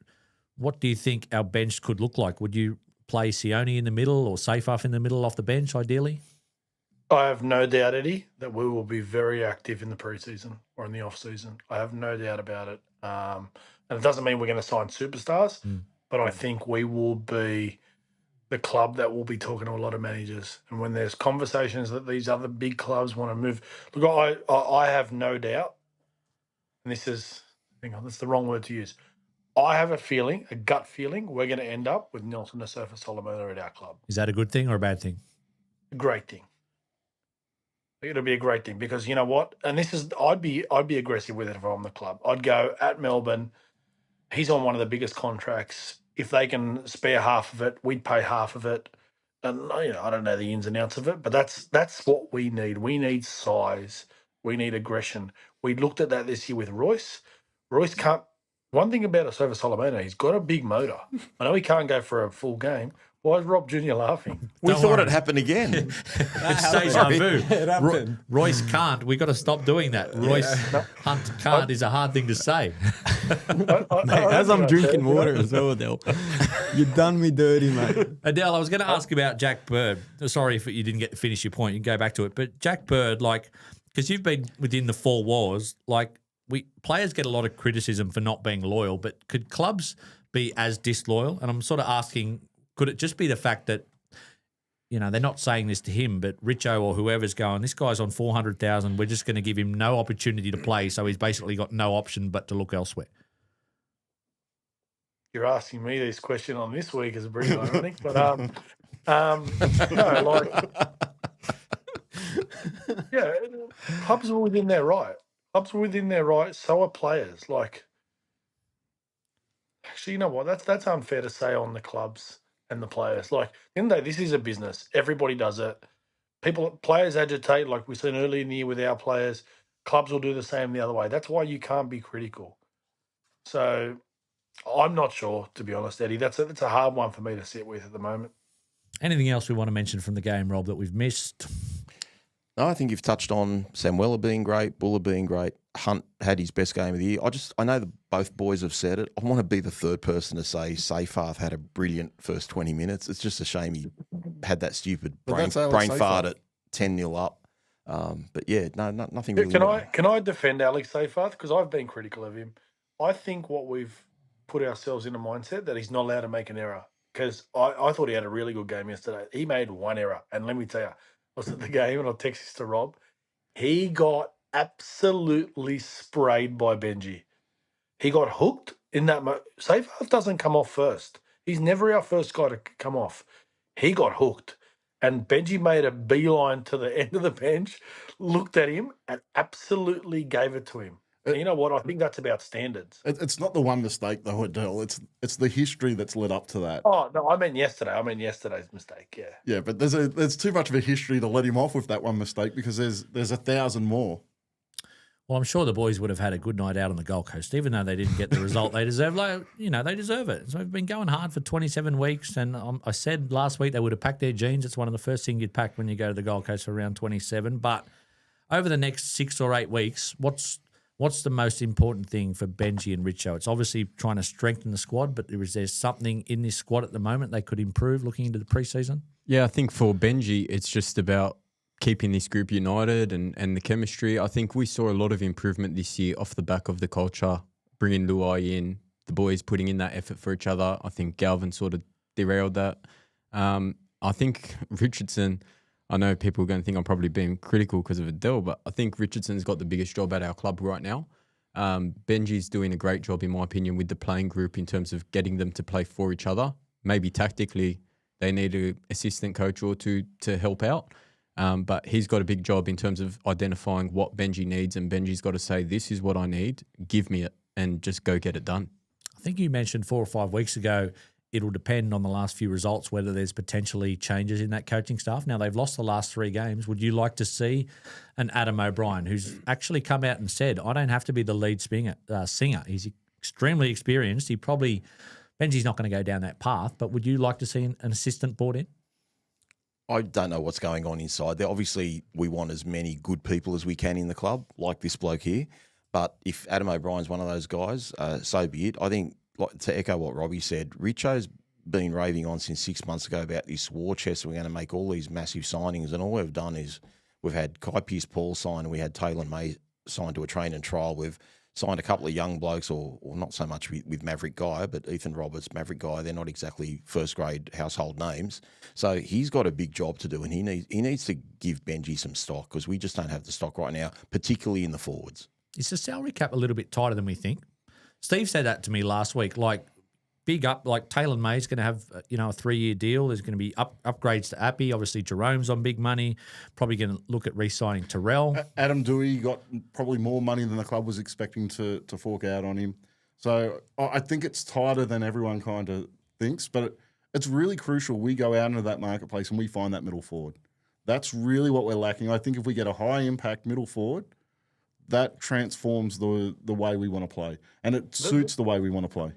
what do you think our bench could look like? Would you play Sione in the middle or Seyfarth in the middle off the bench, ideally? I have no doubt, Eddie, that we will be very active in the preseason or in the off-season. I have no doubt about it. And it doesn't mean we're going to sign superstars, but I think we will be the club that will be talking to a lot of managers. And when there's conversations that these other big clubs want to move, look, I have no doubt, and that's the wrong word to use. I have a gut feeling, we're going to end up with Nelson Asofa Solomona at our club. Is that a good thing or a bad thing? A great thing. It'll be a great thing because you know what? And I'd be aggressive with it if I'm the club. I'd go at Melbourne. He's on one of the biggest contracts. If they can spare half of it, we'd pay half of it. And I don't know the ins and outs of it, but that's what we need. We need size. We need aggression. We looked at that this year with Royce. Royce can't. One thing about Asofa Solomona, he's got a big motor. I know he can't go for a full game. Why is Rob Jr. laughing? We thought it happened again. It's deja vu. It happened. Royce can't. We've got to stop doing that. Royce Hunt can't is a hard thing to say. Mate, as I'm drinking water as well, Adele. You done me dirty, mate. Adele, I was going to ask about Jack Bird. Sorry if you didn't get to finish your point. You can go back to it. But Jack Bird, because you've been within the four walls, players get a lot of criticism for not being loyal, but could clubs be as disloyal? And I'm sort of asking Could it just be the fact that, you know, they're not saying this to him, but Richo or whoever's going, this guy's on 400,000. We're just going to give him no opportunity to play, so he's basically got no option but to look elsewhere. You're asking me this question on this week is pretty ironic, but no, like, yeah, clubs are within their right. Clubs are within their right. So are players. Like, actually, you know what? That's unfair to say on the clubs and the players. Like, in the end of the day, this is a business. Everybody does it. Players agitate, like we've seen earlier in the year with our players. Clubs will do the same the other way. That's why you can't be critical. So I'm not sure, to be honest, Eddie. That's a hard one for me to sit with at the moment. Anything else we want to mention from the game, Rob, that we've missed? No, I think you've touched on Sam Weller being great, Buller being great. Hunt had his best game of the year. I know that both boys have said it. I want to be the third person to say Seyfarth had a brilliant first 20 minutes. It's just a shame he had that stupid brain fart at 10-0 up. But yeah, nothing really. Can I defend Alex Seyfarth? Because I've been critical of him. I think what we've put ourselves in a mindset that he's not allowed to make an error. Because I thought he had a really good game yesterday. He made one error. And let me tell you, I was at the game and I'll text this to Rob. He got absolutely sprayed by Benji. He got hooked in that. Seyfarth doesn't come off first. He's never our first guy to come off. He got hooked. And Benji made a beeline to the end of the bench, looked at him, and absolutely gave it to him. And you know what? I think that's about standards. It's not the one mistake, though, Adele. It's the history that's led up to that. Oh, no, I meant yesterday. I mean yesterday's mistake, yeah. Yeah, but there's too much of a history to let him off with that one mistake because there's 1,000 more. Well, I'm sure the boys would have had a good night out on the Gold Coast, even though they didn't get the result they deserve. Like, you know, they deserve it. So they've been going hard for 27 weeks, and I said last week they would have packed their jeans. It's one of the first things you'd pack when you go to the Gold Coast for around 27. But over the next 6 or 8 weeks, what's the most important thing for Benji and Richo? It's obviously trying to strengthen the squad, but is there something in this squad at the moment they could improve looking into the preseason? Yeah, I think for Benji, it's just about keeping this group united and the chemistry. I think we saw a lot of improvement this year off the back of the culture, bringing Luai in, the boys putting in that effort for each other. I think Galvin sort of derailed that. I think Richardson, I know people are going to think I'm probably being critical because of Adele, but I think Richardson's got the biggest job at our club right now. Benji's doing a great job, in my opinion, with the playing group in terms of getting them to play for each other. Maybe tactically they need an assistant coach or two to help out. But he's got a big job in terms of identifying what Benji needs, and Benji's got to say, this is what I need, give me it, and just go get it done. I think you mentioned 4 or 5 weeks ago it'll depend on the last few results whether there's potentially changes in that coaching staff. Now, they've lost the last 3 games. Would you like to see an Adam O'Brien who's actually come out and said, I don't have to be the lead singer. He's extremely experienced. Benji's not going to go down that path, but would you like to see an assistant brought in? I don't know what's going on inside there. Obviously, we want as many good people as we can in the club, like this bloke here. But if Adam O'Brien's one of those guys, so be it. I think, like, to echo what Robbie said, Richo's been raving on since 6 months ago about this war chest. We're going to make all these massive signings, and all we've done is we've had Kai Pearce-Paul sign, and we had Taylor May signed to a train and trial. We've signed a couple of young blokes, or not so much with Maverick Guy, but Ethan Roberts, Maverick Guy. They're not exactly first-grade household names. So he's got a big job to do, and he needs to give Benji some stock because we just don't have the stock right now, particularly in the forwards. Is the salary cap a little bit tighter than we think? Steve said that to me last week. Like, big up, like Taylor May's going to have a 3-year deal. There's going to be upgrades to Appy. Obviously, Jerome's on big money. Probably going to look at re-signing Terrell. Adam Dewey got probably more money than the club was expecting to fork out on him. So I think it's tighter than everyone kind of thinks, but it's really crucial we go out into that marketplace and we find that middle forward. That's really what we're lacking. I think if we get a high-impact middle forward, that transforms the way we want to play, and it suits the way we want to play.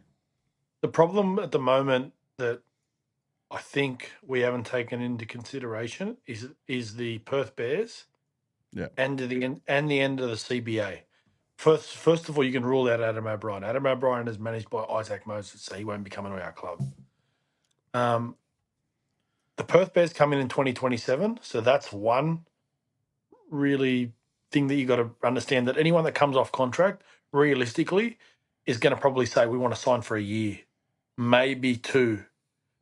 The problem at the moment that I think we haven't taken into consideration is the Perth Bears, and the end of the CBA. First of all, you can rule out Adam O'Brien. Adam O'Brien is managed by Isaac Moses, so he won't be coming to our club. The Perth Bears come in 2027, so that's one really thing that you got to understand, that anyone that comes off contract realistically is going to probably say we want to sign for a year, maybe 2,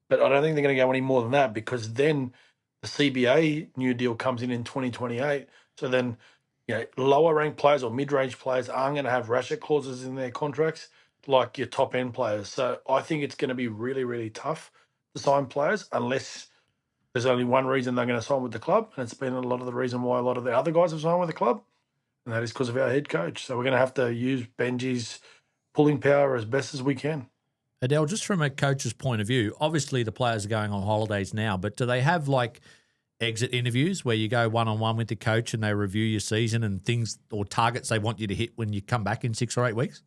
But I don't think they're going to go any more than that, because then the CBA new deal comes in 2028. So then, lower ranked players or mid range players aren't going to have ratchet clauses in their contracts like your top end players. So I think it's going to be really, really tough to sign players unless there's only one reason they're going to sign with the club, and it's been a lot of the reason why a lot of the other guys have signed with the club, and that is because of our head coach. So we're going to have to use Benji's pulling power as best as we can. Adele, just from a coach's point of view, obviously the players are going on holidays now, but do they have like exit interviews where you go one-on-one with the coach and they review your season and things or targets they want you to hit when you come back in 6 or 8 weeks?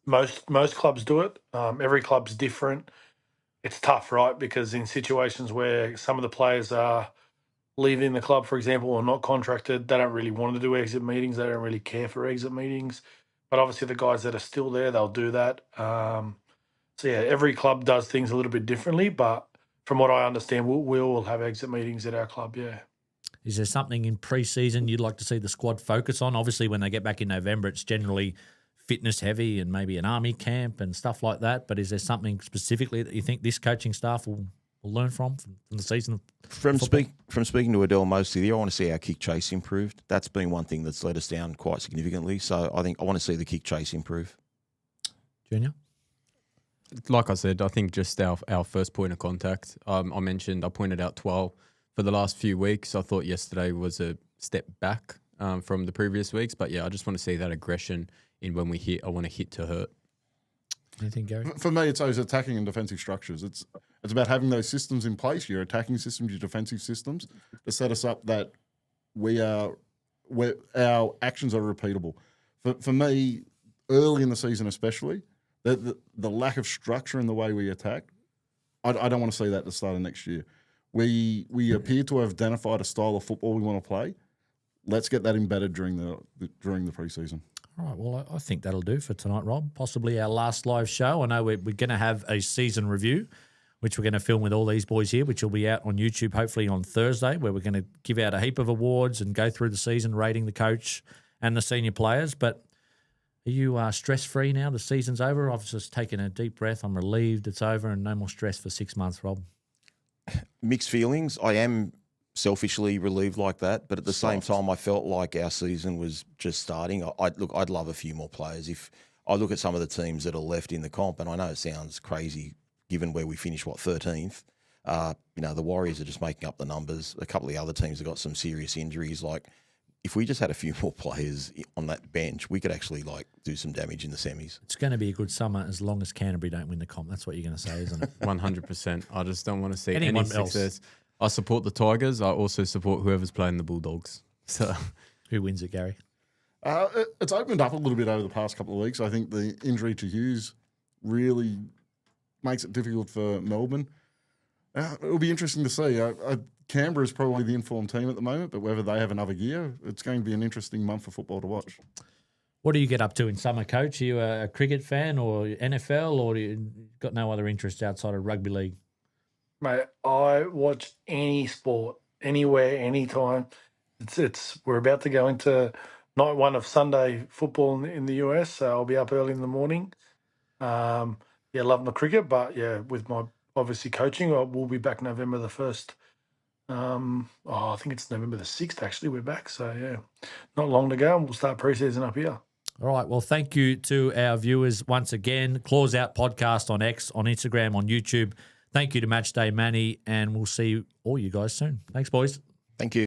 Most clubs do it. Every club's different. It's tough, right? Because in situations where some of the players are leaving the club, for example, or not contracted, they don't really want to do exit meetings. They don't really care for exit meetings. But obviously the guys that are still there, they'll do that. So, yeah, every club does things a little bit differently. But from what I understand, we'll have exit meetings at our club, yeah. Is there something in pre-season you'd like to see the squad focus on? Obviously, when they get back in November, it's generally fitness heavy and maybe an army camp and stuff like that. But is there something specifically that you think this coaching staff will learn from the season? From speaking to Adele most of the year, I want to see our kick chase improved. That's been one thing that's let us down quite significantly. So I think I want to see the kick chase improve. Junior? Like I said, I think just our first point of contact. I pointed out 12 for the last few weeks. I thought yesterday was a step back from the previous weeks. But, yeah, I just want to see that aggression in when we hit. I want to hit to hurt. Anything, Gary? For me, it's those attacking and defensive structures. It's about having those systems in place, your attacking systems, your defensive systems, to set us up that our actions are repeatable. For me, early in the season especially, the lack of structure in the way we attack, I don't want to see that at the start of next year. We appear to have identified a style of football we want to play. Let's get that embedded during the preseason. All right, well, I think that'll do for tonight, Rob. Possibly our last live show. I know we're going to have a season review, which we're going to film with all these boys here, which will be out on YouTube hopefully on Thursday, where we're going to give out a heap of awards and go through the season, rating the coach and the senior players. But are you stress-free now? The season's over. I've just taken a deep breath. I'm relieved it's over and no more stress for 6 months, Rob. Mixed feelings. I am selfishly relieved like that, but at the same time, I felt like our season was just starting. I'd love a few more players. If I look at some of the teams that are left in the comp, and I know it sounds crazy given where we finished, 13th. The Warriors are just making up the numbers. A couple of the other teams have got some serious injuries. Like, if we just had a few more players on that bench, we could actually do some damage in the semis. It's going to be a good summer as long as Canterbury don't win the comp. That's what you're going to say, isn't it? 100%. I just don't want to see Anyone any else. success. I support the Tigers. I also support whoever's playing the Bulldogs. So, who wins it, Gary? It's opened up a little bit over the past couple of weeks. I think the injury to Hughes really makes it difficult for Melbourne. It'll be interesting to see. Canberra is probably the informed team at the moment, but whether they have another year, it's going to be an interesting month for football to watch. What do you get up to in summer, Coach? Are you a cricket fan or NFL, or you got no other interests outside of rugby league? Mate, I watch any sport, anywhere, anytime. We're about to go into night one of Sunday football in the US, so I'll be up early in the morning. Loving the cricket, but with my obviously coaching, we'll be back November the 1st. I think it's November the 6th, actually, we're back. So, not long to go, and we'll start preseason up here. All right. Well, thank you to our viewers once again. Close Out Podcast on X, on Instagram, on YouTube. Thank you to Matchday Manny, and we'll see all you guys soon. Thanks, boys. Thank you.